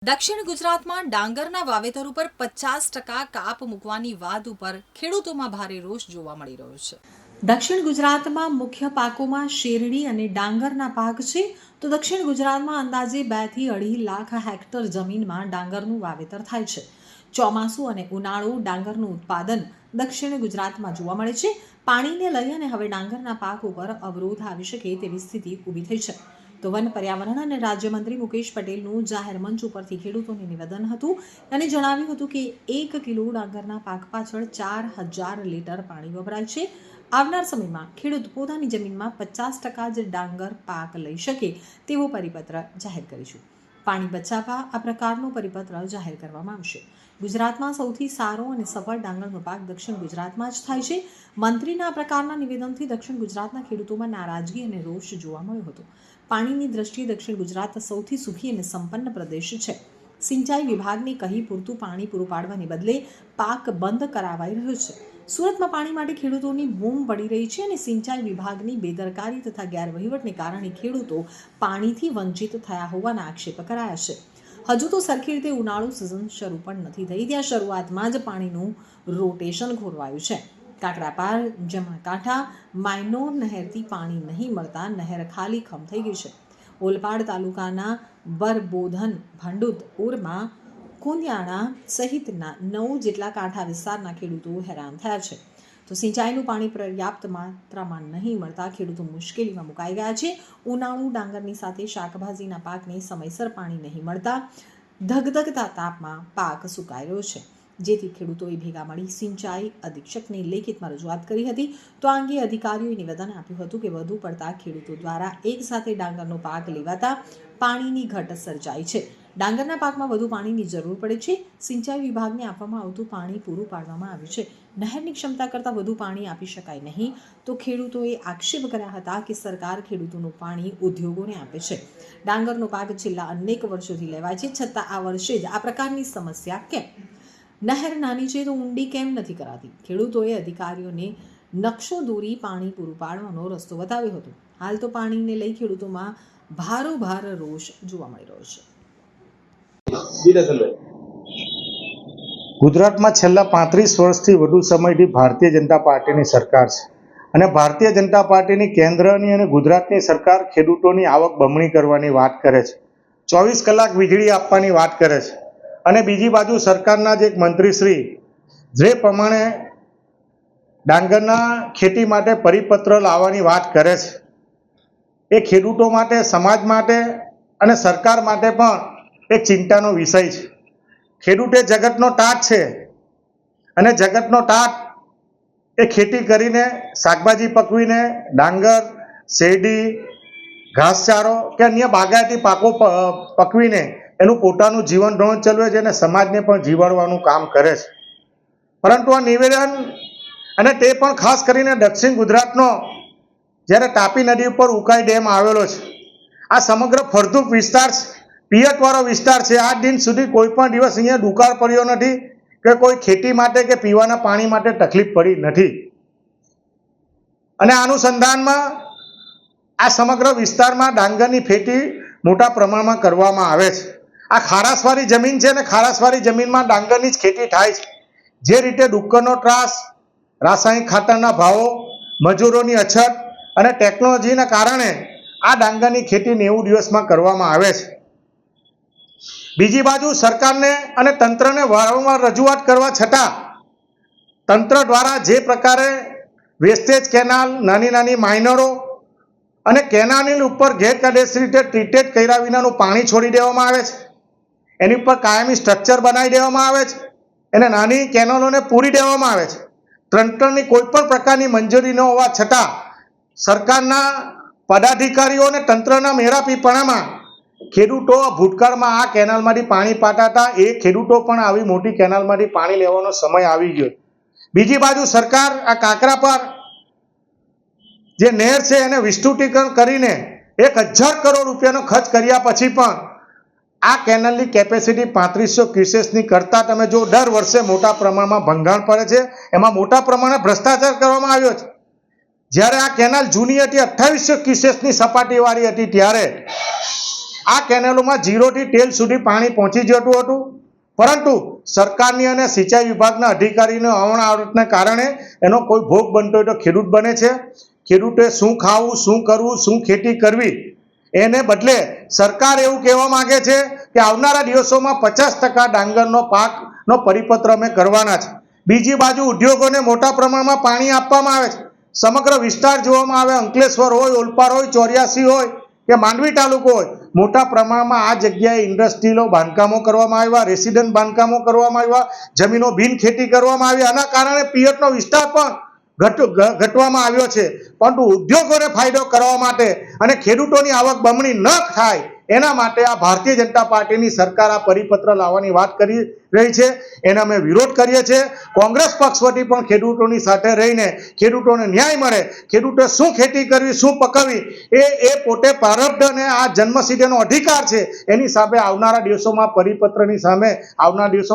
દક્ષિણ ગુજરાતમાં ડાંગરના વાવેતર ઉપર 50% કાપ મૂકવાની વાત ઉપર ખેડૂતોમાં ભારે રોષ જોવા મળી રહ્યો છે। દક્ષિણ ગુજરાતમાં મુખ્ય પાકોમાં શેરડી અને ડાંગરના પાક છે, તો દક્ષિણ ગુજરાતમાં અંદાજે 2 થી 2.5 લાખ હેક્ટર જમીનમાં ડાંગરનું વાવેતર થાય છે। ચોમાસું અને ઉનાળુ ડાંગરનું ઉત્પાદન દક્ષિણ ગુજરાતમાં જોવા મળે છે। પાણીને લઈ અને હવે ડાંગરના પાક ઉપર અવરોધ આવી શકે તેવી સ્થિતિ ઊભી થઈ છે। તો વન પર્યાવરણ અને રાજ્યમંત્રી મુકેશ પટેલનું જાહેર મંચ ઉપરથી ખેડૂતોને નિવેદન હતું અને જણાવ્યું હતું કે 1 કિલો ડાંગરના પાક પાછળ 4000 લીટર પાણી વપરાય છે। આવનાર સમયમાં ખેડૂત પોતાની જમીનમાં 50% જ ડાંગર પાક લઈ શકે તેવો પરિપત્ર જાહેર કરીશું। પાણી બચાવવા આ પ્રકારનો પરિપત્ર જાહેર કરવામાં આવશે। ગુજરાતમાં સૌથી સારો અને સફળ ડાંગરનો પાક દક્ષિણ ગુજરાતમાં જ થાય છે। મંત્રીના આ પ્રકારના નિવેદનથી દક્ષિણ ગુજરાતના ખેડૂતોમાં નારાજગી અને રોષ જોવા મળ્યો હતો। પાણીની દ્રષ્ટિએ દક્ષિણ ગુજરાત સૌથી સુખી અને સંપન્ન પ્રદેશ છે। સિંચાઈ વિભાગને કહી પૂરતું પાણી પૂરું પાડવાને બદલે પાક બંધ કરાવાઈ રહ્યો છે। સુરતમાં પાણી માટે ખેડૂતોની બૂમ પડી રહી છે અને સિંચાઈ વિભાગની બેદરકારી તથા ગેરવહીવટને કારણે ખેડૂતો પાણીથી વંચિત થયા હોવાના આક્ષેપ કરાયા છે। હજુ તો સરખી રીતે ઉનાળુ સિઝન શરૂ પણ નથી થઈ, ત્યાં શરૂઆતમાં જ પાણીનું રોટેશન ખોરવાયું છે। કાકરાપાર જમણકાંઠા માયનોર નહેરથી પાણી નહીં મળતા નહેર ખાલી ખમ થઈ ગઈ છે। ઓલપાડ તાલુકાના બરબોધન, ભંડુત, ઉરમાં, કુંદિયાણા સહિતના 9 જેટલા કાંઠા વિસ્તારના ખેડૂતો હેરાન થયા છે। તો સિંચાઈનું પાણી પર્યાપ્ત માત્રામાં નહીં મળતા ખેડૂતો મુશ્કેલીમાં મુકાઈ ગયા છે। ઉનાળુ ડાંગરની સાથે શાકભાજીના પાકને સમયસર પાણી નહીં મળતા ધગધગતા તાપમાં પાક સુકાઈ રહ્યો છે, જેથી ખેડૂતોએ ભેગા મળી સિંચાઈ અધિક્ષકને લેખિતમાં રજૂઆત કરી હતી। તો આ અંગે અધિકારીઓએ નિવેદન આપ્યું હતું કે વધુ પડતા ખેડૂતો દ્વારા એક સાથે ડાંગરનો પાક લેવાતા પાણીની ઘટ સર્જાઈ છે। ડાંગરના પાકમાં વધુ પાણીની જરૂર પડે છે। સિંચાઈ વિભાગને આપવામાં આવતું પાણી પૂરું પાડવામાં આવ્યું છે। નહેરની ક્ષમતા કરતાં વધુ પાણી આપી શકાય નહીં, તો ખેડૂતોએ આક્ષેપ કર્યા હતા કે સરકાર ખેડૂતોનું પાણી ઉદ્યોગોને આપે છે। ડાંગરનો પાક છેલ્લા અનેક વર્ષોથી લેવાય છે, છતાં આ વર્ષે જ આ પ્રકારની સમસ્યા કેમ? નહેર નાની છે તો ઊંડી કેમ નથી કરાતી? ખેડૂતોએ અધિકારીઓને નકશો દોરી પાણી પૂરું પાડવાનો રસ્તો બતાવ્યો હતો। હાલ તો પાણીને લઈ ખેડૂતોમાં ભારોભાર રોષ જોવા મળી રહ્યો છે। ગુજરાતમાં છેલ્લા 35 વર્ષથી વધુ સમયથી ભારતીય જનતા પાર્ટીની સરકાર છે અને ભારતીય જનતા પાર્ટીની કેન્દ્રની અને ગુજરાતની સરકાર ખેડૂતોની આવક બમણી કરવાની વાત કરે છે। 24 કલાક વીજળી આપવાની વાત કરે છે અને બીજી બાજુ સરકારના જ એક મંત્રીશ્રી જે પ્રમાણે ડાંગરના ખેતી માટે પરિપત્ર લાવવાની વાત કરે છે, એ ખેડૂતો માટે, સમાજ માટે અને સરકાર માટે પણ એક ચિંતાનો વિષય છે। ખેડૂત એ જગતનો તાત છે અને જગતનો તાત એ ખેતી કરીને, શાકભાજી પકવીને, ડાંગર, શેરડી, ઘાસચારો કે અન્ય બાગાયતી પાકો પકવીને એનું પોતાનું જીવન ધોરણ ચલાવે છે અને સમાજને પણ જીવાડવાનું કામ કરે છે। પરંતુ આ નિવેદન, અને તે પણ ખાસ કરીને દક્ષિણ ગુજરાતનો, જ્યારે તાપી નદી ઉપર ઉકાઈ ડેમ આવેલો છે, આ સમગ્ર ફળદ્રુપ વિસ્તાર છે, પિયતવાળો વિસ્તાર છે। આજ દિન સુધી કોઈ પણ દિવસ અહીંયા દુકાળ પડ્યો નથી કે કોઈ ખેતી માટે કે પીવાના પાણી માટે તકલીફ પડી નથી। અને આ અનુસંધાનમાં આ સમગ્ર વિસ્તારમાં ડાંગરની ખેતી મોટા પ્રમાણમાં કરવામાં આવે છે। આ ખારાશવાળી જમીન છે અને ખારાશવાળી જમીનમાં ડાંગરની જ ખેતી થાય છે। જે રીતે ડુક્કરનો ત્રાસ, રાસાયણિક ખાતરના ભાવો, મજૂરોની અછત અને ટેકનોલોજીના કારણે આ ડાંગરની ખેતી 90 દિવસમાં કરવામાં આવે છે। બીજી બાજુ સરકારને અને તંત્રને વારંવાર રજૂઆત કરવા છતાં તંત્ર દ્વારા જે પ્રકારે વેસ્ટેજ કેનાલ, નાની નાની માઇનરો અને કેનાલની ઉપર ગેરકાયદેસર રીતે ટ્રીટેડ કર્યા વિનાનું પાણી છોડી દેવામાં આવે છે, એની ઉપર કાયમી સ્ટ્રક્ચર બનાવી દેવામાં આવે છે, એને નાની કેનાલોને પૂરી દેવામાં આવે છે। તંત્રની કોઈ પણ પ્રકારની મંજૂરી ન હોવા છતાં સરકારના પદાધિકારીઓ અને તંત્રના મેળાપીપણામાં ખેડૂતો ભૂતકાળમાં આ કેનાલમાંથી પાણી પાતા હતા, એ ખેડૂતો પણ આવી મોટી કેનાલમાંથી પાણી લેવાનો સમય આવી ગયો। બીજી બાજુ સરકાર આ કાકરાપાર જે નહેર છે એને વિસ્તૃતીકરણ કરીને 1000 કરોડ રૂપિયાનો ખર્ચ કર્યા પછી પણ આ કેનાલની કેપેસિટી 3500 ક્યુસેસની કરતાં તમે જો દર વર્ષે મોટા પ્રમાણમાં ભંગાણ પડે છે, એમાં મોટા પ્રમાણે ભ્રષ્ટાચાર કરવામાં આવ્યો છે। જ્યારે આ કેનાલ જૂની હતી, 2800 ક્યુસેસની સપાટીવાળી હતી, ત્યારે આ કેનાલોમાં 0 થી ટેલ સુધી પાણી પહોંચી જતું હતું, પરંતુ સરકારની અને સિંચાઈ વિભાગના અધિકારીનો અવણાવટને કારણે એનો કોઈ ભોગ બનતો હોય તો ખેડૂત બને છે. ખેડૂતે શું ખાવું, શું કરવું, શું ખેતી કરવી, એને બદલે સરકાર એવું કહેવા માંગે છે કે આવનારા દિવસોમાં 50% ડાંગરનો પાકનો પરિપત્ર અમે કરવાના છે. બીજી બાજુ ઉદ્યોગોને મોટા પ્રમાણમાં પાણી આપવામાં આવે છે. સમગ્ર વિસ્તાર જોવામાં આવે, અંકલેશ્વર હોય, ઓલપાડ હોય, 84 હોય કે માંડવી તાલુકો હોય, મોટા પ્રમાણમાં આ જગ્યાએ ઇન્ડસ્ટ્રીલો બાંધકામો કરવામાં આવ્યા, રેસિડન્ટ બાંધકામો કરવામાં આવ્યા, જમીનો બિન ખેતી કરવામાં આવી. આના કારણે પિયતનો વિસ્તાર પણ ઘટવામાં આવ્યો છે. પરંતુ ઉદ્યોગોને ફાયદો કરવા માટે અને ખેડૂતોની આવક બમણી ન થાય એના માટે આ ભારતીય જનતા પાર્ટીની સરકાર આ પરિપત્ર લાવવાની વાત કરી રહી છે. એનો અમે વિરોધ કરીએ છીએ. કોંગ્રેસ પક્ષ વતી પણ ખેડૂતોની સાથે રહીને ખેડૂતોને ન્યાય મળે, ખેડૂતો શું ખેતી કરવી, શું પકવવી, એ પોતે પ્રારબ્ધ અને આ જન્મસિદ્ધ એનો અધિકાર છે. એની સામે આવનારા દિવસોમાં પરિપત્રની સામે આવનારા દિવસો